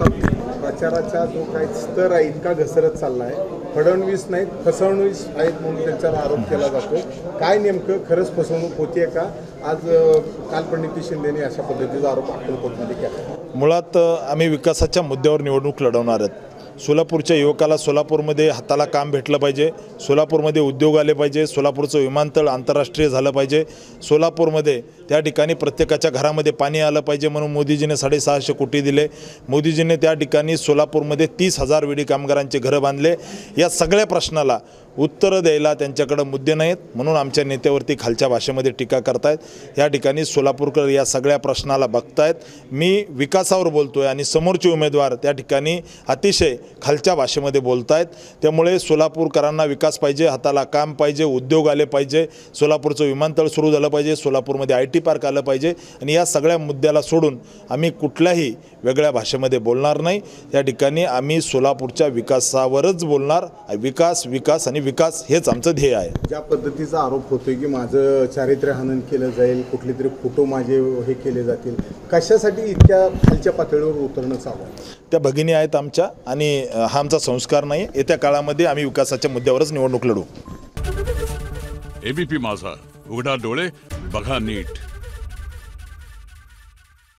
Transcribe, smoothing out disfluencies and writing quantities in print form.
आता प्रचाराचा जो काही स्तर आहे इतका घसरत चालला आहे, फडणवीस नाहीत फसवणूक आहेत म्हणून त्यांच्यावर आरोप केला जातो. काय नेमकं खरंच फसवणूक होतीये का? आज काल प्रणिती शिंदेने अशा पद्धतीचा आरोप अक्कलकोटमध्ये केला. मुळात आम्ही विकासाच्या मुद्द्यावर निवडणूक लढवणार आहेत. सोलापूरच्या युवकाला सोलापूरमध्ये हाताला काम भेटलं पाहिजे, सोलापूरमध्ये उद्योग आले पाहिजे, सोलापूरचं विमानतळ आंतरराष्ट्रीय झालं पाहिजे, सोलापूरमध्ये त्या ठिकाणी प्रत्येकाच्या घरामध्ये पाणी आलं पाहिजे म्हणून मोदीजीने 650 कोटी दिले. मोदीजीने त्या ठिकाणी सोलापूरमध्ये 30,000 विडी कामगारांचे घरं बांधले. या सगळ्या प्रश्नाला उत्तरं द्यायला त्यांच्याकडे मुद्दे नाहीत म्हणून आमच्या नेत्यावरती खालच्या भाषेमध्ये टीका करतायत. या ठिकाणी सोलापूरकर या सगळ्या प्रश्नाला बघतायत. मी विकासावर बोलतोय आणि समोरचे उमेदवार त्या ठिकाणी अतिशय खालच्या भाषेमध्ये बोलतायत. त्यामुळे सोलापूरकरांना विकास पाहिजे, हाताला काम पाहिजे, उद्योग आले पाहिजे, सोलापूरचं विमानतळ सुरू झालं पाहिजे, सोलापूरमध्ये IT पार्क आलं पाहिजे आणि या सगळ्या मुद्द्याला सोडून आम्ही कुठल्याही वेगळ्या भाषेमध्ये बोलणार नाही. या ठिकाणी आम्ही सोलापूरच्या विकासावरच बोलणार. विकास विकास आणि विकास हेच आमचं ध्येय आहे. ज्या पद्धतीचा आरोप होतोय की माझं चारित्र्य हनन केलं जाईल, कुठले तरी फोटो माझे हे केले जातील, कशासाठी इतक्या खालच्या पातळीवर उतरणं चालू आहे? त्या भगिनी आहेत आमच्या आणि हा आमचा संस्कार नाही. येत्या काळामध्ये आम्ही विकासाच्या मुद्द्यावरच निवडणूक लढू. ABP माझा, उघडा डोळे बघा नीट.